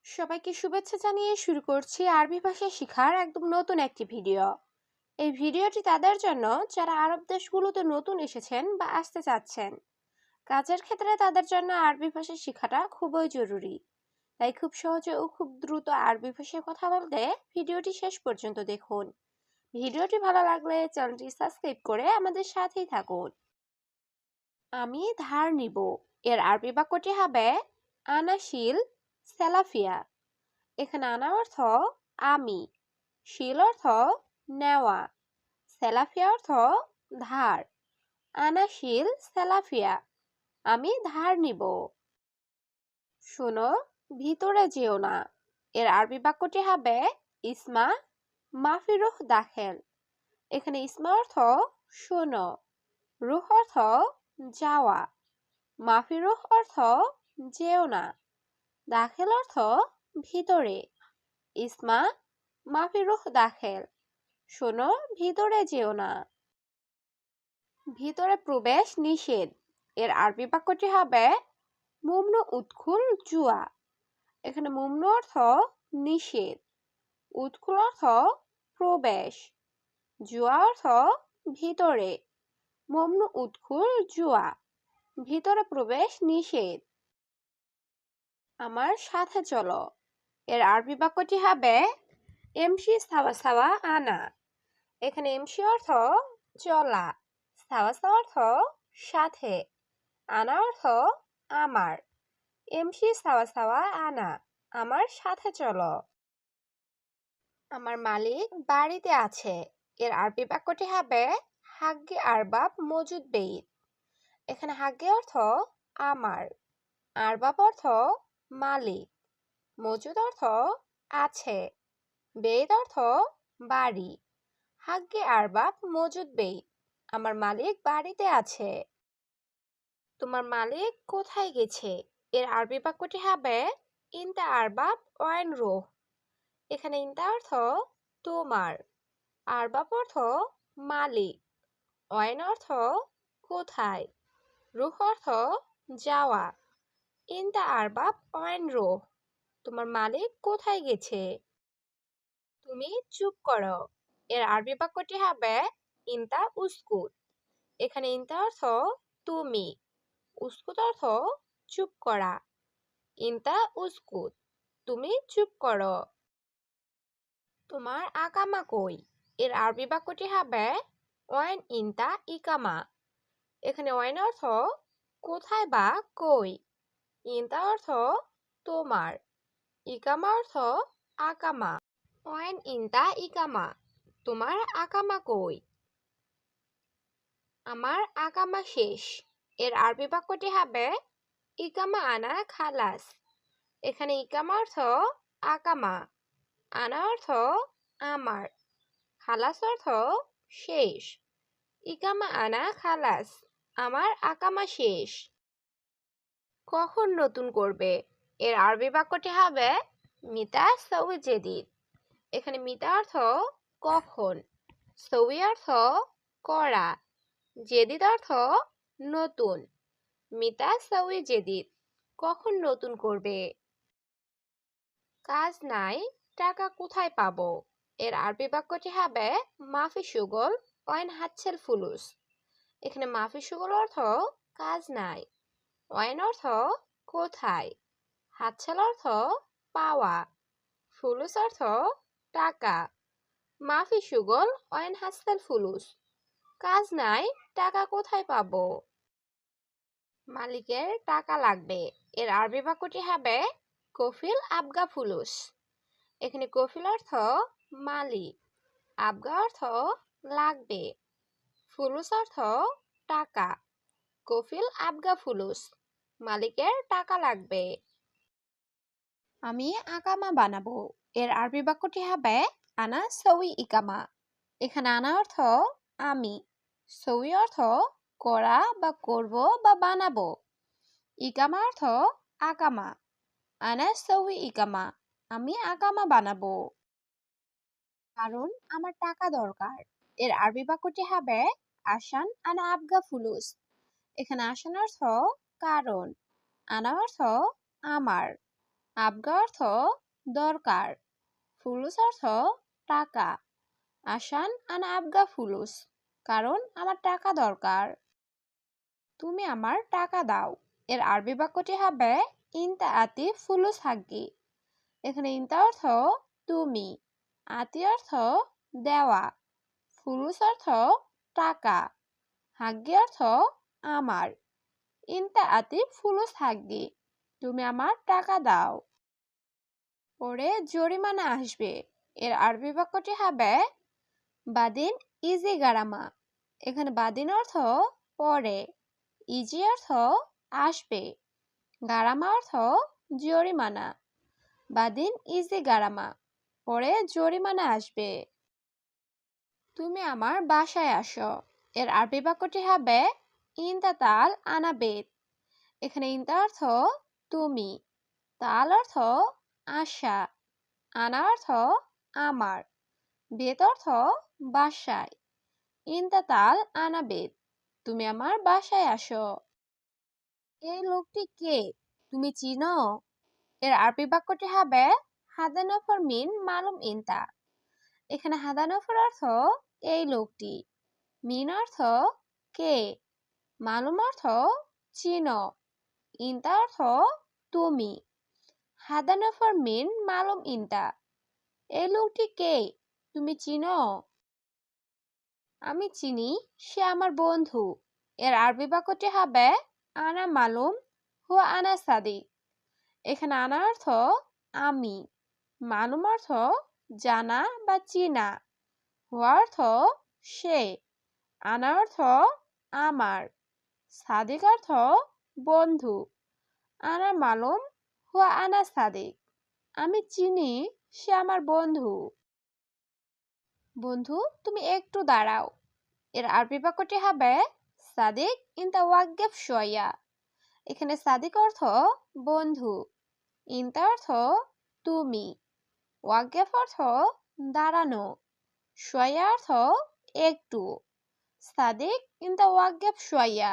সবাইকে শুভেচ্ছা জানিয়ে শুরু করছি আরবি ভাষা শেখার একদম নতুন একটি ভিডিও। এই ভিডিওটি তাদের জন্য যারা আরব দেশগুলোতে নতুন এসেছেন বা আসতে চাচ্ছেন। কাজের ক্ষেত্রে তাদের জন্য আরবি ভাষা শেখাটা খুবই জরুরি। তাই খুব সহজে ও খুব দ্রুত আরবি ভাষায় কথা বলতে ভিডিওটি শেষ পর্যন্ত দেখুন। ভিডিওটি ভালো লাগলে চ্যানেলটি সাবস্ক্রাইব করে আমাদের সাথেই থাকুন। আমি ধার নিব এর আরবি বাক্যটি হবে আনাশিল সেলাফিয়া। এখানে আনা অর্থ আমি, শিল অর্থ নেওয়া, সেলাফিয়া অর্থ ধার। আনা শিল সেলাফিয়া, আমি ধার নিব। শোনো, ভিতরে যেও না এর আরবি বাক্যটি হবে ইসমা মাফি রুহ দাখেল। এখানে ইসমা অর্থ শোনো, রুহ অর্থ যাওয়া, মাফি রুহ অর্থ যেও না, দাখেল অর্থ ভিতরে। ইসমা মাফি রুহ দাখেল, শোনো ভিতরে যেও না। ভিতরে প্রবেশ নিষেধ এর আরবি বাক্যটি হবে মুমনু উৎখুল জুয়া। এখানে মুমনু অর্থ নিষেধ, উৎখুল অর্থ প্রবেশ, জুয়া অর্থ ভিতরে। মুমনু উৎখুল জুয়া, ভিতরে প্রবেশ নিষেধ। আমার সাথে চলো এর আরবি বাক্যটি হবে এমসি সাওয়া সাওয়া আনা। এখানে এমসি অর্থ চলা, সাওয়া সাওয়া অর্থ সাথে, আনা অর্থ আমার। এমসি সাওয়া সাওয়া আনা, আমার সাথে চলো। আমার মালিক বাড়িতে আছে এর আরবি বাক্যটি হবে হাগ্গে আরবাব মজুদ বেইত। এখানে হাগ্গে অর্থ আমার, আরবাব অর্থ মালিক, মজুদ অর্থ আছে, বেইত অর্থ বাড়ি। হাগ্গে আরবাব মজুদ বেইত, আমার মালিক বাড়িতে আছে। তোমার মালিক কোথায় গেছে এর আরবি বাক্যটি হবে ইনতা আরবাব ওয়াইন রোহ। এখানে ইনতা অর্থ তোমার, আরবাব অর্থ মালিক, ওয়াইন অর্থ কোথায়, রুহ অর্থ যাওয়া। ইনতা আরবাব ওয়াইন রোহ, তোমার মালিক কোথায় গেছে। তুমি চুপ করো এর আরবি বাক্যটি হবে ইনতা উস্কুত। এখানে ইনতা অর্থ তুমি, উস্কুত অর্থ চুপ করা। ইনতা উস্কুত, তুমি চুপ করো। তোমার আকামা কই এর আরবি বাক্যটি হবে ওয়াইন ইনতা ইকামা। এখানে ওয়াইন অর্থ কোথায় বা কই, ইনতা অর্থ তোমার, ইকামা অর্থ আকামা। ওয়াইন ইনতা ইকামা, তোমার আকামা কই। আমার আকামা শেষ এর আরবি বাক্যটি হবে ইকামা আনা খালাস। এখানে ইকামা অর্থ আকামা, আনা অর্থ আমার, খালাস অর্থ শেষ। ইকামা আনা খালাস, আমার আকামা শেষ। কখন নতুন করবে এর আরবি বাক্যটি হবে মিতা সৌই জেদিদ। এখানে মিতা অর্থ কখন, সৌই অর্থ করা, জেদিদ অর্থ নতুন। মিতা সৌই জেদিদ, কখন নতুন করবে। কাজ নাই, টাকা কোথায় পাবো এর আরবি বাক্যটি হবে মাফি শুগল ওয়াইন হাতছেল ফুলুস। এখানে মাফি শুগল অর্থ কাজ নাই, ওয়াইন অর্থ কোথায়, হাতছেল অর্থ পাওয়া, ফুলুস অর্থ টাকা। মাফি শুগল ওয়াইন হাতছেল ফুলুস, কাজ নাই, টাকা কোথায় পাবো। মালিকের টাকা লাগবে এর আরবি বাক্যটি হবে কফিল আবগা ফুলুস। এখানে কফিল অর্থ মালিক, আবগা অর্থ লাগবে, ফুলুস অর্থ টাকা। কফিল আবগা ফুলুস, মালিকের টাকা লাগবে। আমি আকামা বানাবো এর আরবি বাক্যটি হবে আনা সউই ইকামা। এখানে আনা অর্থ আমি, সউই অর্থ করা বা করব বা বানাবো, ইকামা অর্থ আকামা। আনা সউই ইকামা, আমি আকামা বানাবো। কারণ আমার টাকা দরকার এর আরবি বাক্যটি হবে আসান আনা আবগা ফুলুস। এখানে আসান অর্থ কারণ, আনা অর্থ আমার, আবগা অর্থ দরকার, ফুলুস অর্থ টাকা। আসান আনা আবগা ফুলুস, কারণ আমার টাকা দরকার। তুমি আমার টাকা দাও। এর আরবি বাক্যটি হবে ইনতা আতি ফুলুস হাগ্গি। এখানে ইনতা অর্থ তুমি, আতি অর্থ দেওয়া, ফুলুস অর্থ টাকা, হাগ্গি অর্থ আমার। ইনতা আতি ফুলুস হাগ্গি, তুমি আমার টাকা দাও। পরে জরিমানা আসবে। এর আরবি বাক্যটি হবে বাদিন ইজি গারামা। এখানে বাদিন অর্থ পরে, ইজি অর্থ আসবে, গারামা অর্থ জরিমানা। বাদিন ইজি গারামা, পরে জরিমানা আসবে। তুমি আমার বাসায় আসো। এর আরবি বাক্যটি হবে ইনতা তাল আনা বেত। এখানে ইনতা অর্থ তুমি, তাল অর্থ আসা, আনা অর্থ আমার, বেত অর্থ বাসায়। ইনতা তাল আনা বেত, তুমি আমার বাসায় আসো। এই লোকটি কে, তুমি চিনো? এর আরবি বাক্যটি হবে হাদানফর মিন মালুম ইনতা। এখানে হাদানফর অর্থ এই লোকটি, মিন অর্থ কে, মালুম অর্থ চিনো, ইনতা অর্থ তুমি। হাদানফর মিন মালুম ইনতা, এই লোকটি কে, তুমি চিনো? আমি চিনি, সে আমার বন্ধু। এর আরবি বাক্যটি হবে আনা মালুম হুয়া আনা সাদিক। এখানে আনা অর্থ আমি, মালুম অর্থ জানা বা চিনা, হুয়া অর্থ সে, আনা অর্থ আমার, সাদিক অর্থ বন্ধু। আনা মালুম হুয়া আনা সাদিক, আমি চিনি, সে আমার বন্ধু। বন্ধু তুমি একটু দাঁড়াও। এর আরবি বাক্যটি হবে সাদিক ইনতা ওয়াক্গেফ শোয়া। এখানে সাদিক অর্থ বন্ধু, ইনতা অর্থ তুমি, ওয়াক্গেফ অর্থ দাঁড়ানো, শোয়া অর্থ একটু। সাদিক ইনতা ওয়াক্গেফ শোয়া,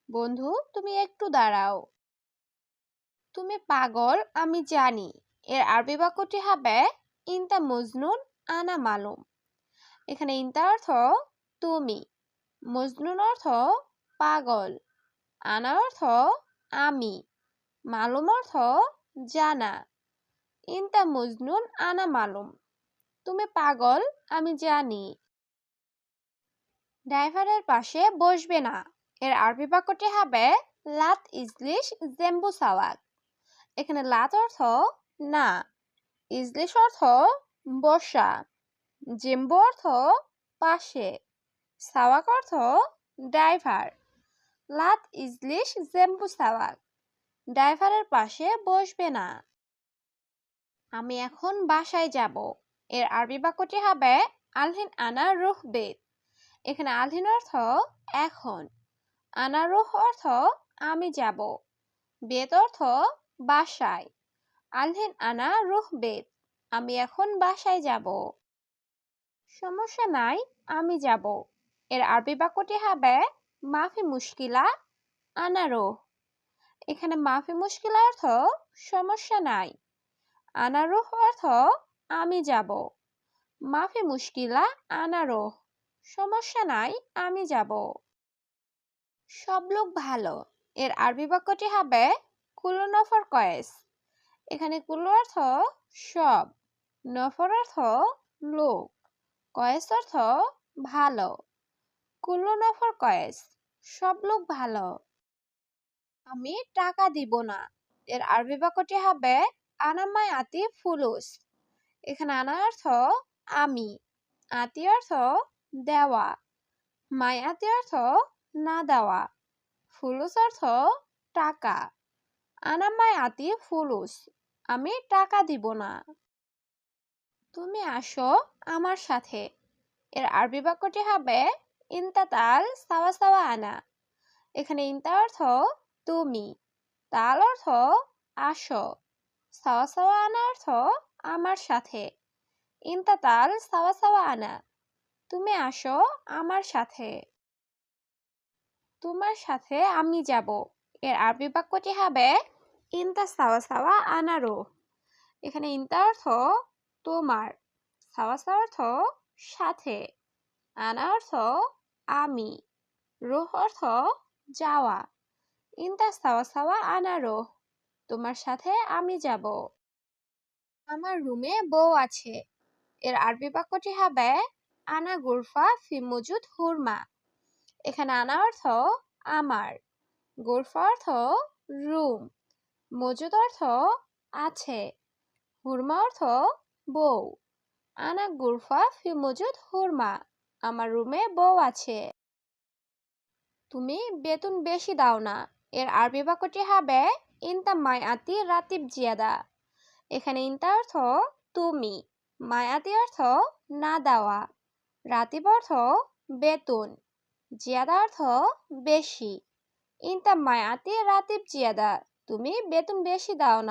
বন্ধু তুমি একটু দাঁড়াও। তুমি পাগল আমি জানি। এর আরবি বাক্যটি হবে ইনতা মজনুন আনা মালুম। এখানে ইনতা অর্থ তুমি, মজনুন অর্থ পাগল, আনা অর্থ আমি, মালুম অর্থ জানা। ইনতা মজনুন আনা মালুম, তুমি পাগল আমি জানি। ড্রাইভারের পাশে বসবে না। এর আরবি বাক্যটি হবে লাত ইজলিশ জেম্বু সাওয়াক। এখানে লাত অর্থ না, ইজলিশ অর্থ বসা, জেম্বু অর্থ পাশে, সাওয়াক অর্থ ড্রাইভার। লাত ইজলিশ জেম্বু সাওয়াক, ড্রাইভারের পাশে বসবে না। আমি এখন বাসায় যাব। এর আরবি বাক্যটি হবে আলহিন আনা রুহ বেত। এখানে আলহিন অর্থ এখন, আনা রুহ অর্থ আমি যাব, বেত অর্থ বাসায়। আলহিন আনা রুহ বেত, আমি এখন বাসায় যাব। সমস্যা নাই, আমি যাব। এর আরবি বাক্যটি হবে মাফি মুশকিলা আনা রুহ। এখানে মাফি মুশকিলা অর্থ সমস্যা নাই, আনা রুহ অর্থ আমি যাব। মাফি মুশকিলা আনা রুহ, সমস্যা নাই আমি যাব। সব লোক ভালো। এর আরবি বাক্যটি হবে কুল্লু নফর কয়েস। এখানে কুল্লু অর্থ সব, নফর অর্থ লোক, কয়েস অর্থ ভালো। কুল্লু নফর কয়েস, সব লোক ভালো। আমি টাকা দিব না। এর আরবি বাক্যটি হবে আনামাই আতি ফুলুস। এখানে আনা অর্থ আমি, আতি অর্থ দেওয়া, মাই আতি অর্থ না দেওয়া, ফুলুস অর্থ টাকা। আনামাই আতি ফুলুস, আমি টাকা দিব না। তুমি আসো আমার সাথে। এর আরবি বাক্যটি হবে ইনতা তাল সাওয়া সাওয়া আনা। এখানে ইনতা অর্থ তুমি, তাল অর্থ আসো, সাওয়া সাওয়া আনা অর্থ আমার সাথে। ইনতা তাল সাওয়া সাওয়া আনা, তুমি আসো আমার সাথে। তোমার সাথে আমি যাব। এর আরবি বাক্যটি হবে ইনতা সাওয়া সাওয়া আনা রো। এখানে ইনতা অর্থ তোমার, সাওয়াসা অর্থ সাথে, আনা অর্থ আমি, রোহ অর্থ যাওয়া। ইনতা সাওয়া সাওয়া আনা রোহ, তোমার সাথে আমি যাব। আমার রুমে বউ আছে। এর আরবি বাক্যটি হবে আনা গুরফা ফি মজুদ হুরমা। এখানে আনা অর্থ আমার, গুরফা অর্থ রুম, মজুদ অর্থ আছে, হুরমা অর্থ বউ। আনা গুরফা ফি মজুদ হুরমা, আমার রুমে বউ আছে। তুমি বেতন বেশি দাও না। এর আরবি বাক্যটি হবে ইনতা মায়াতি রাতিব জিয়াদা। এখানে ইনতা অর্থ তুমি, মায়াতি অর্থ না দেওয়া, রাতিব অর্থ বেতন, জিয়াদা অর্থ বেশি। ইনতা মায়াতি রাতিব জিয়াদা, তুমি বেতন বেশি দাও না।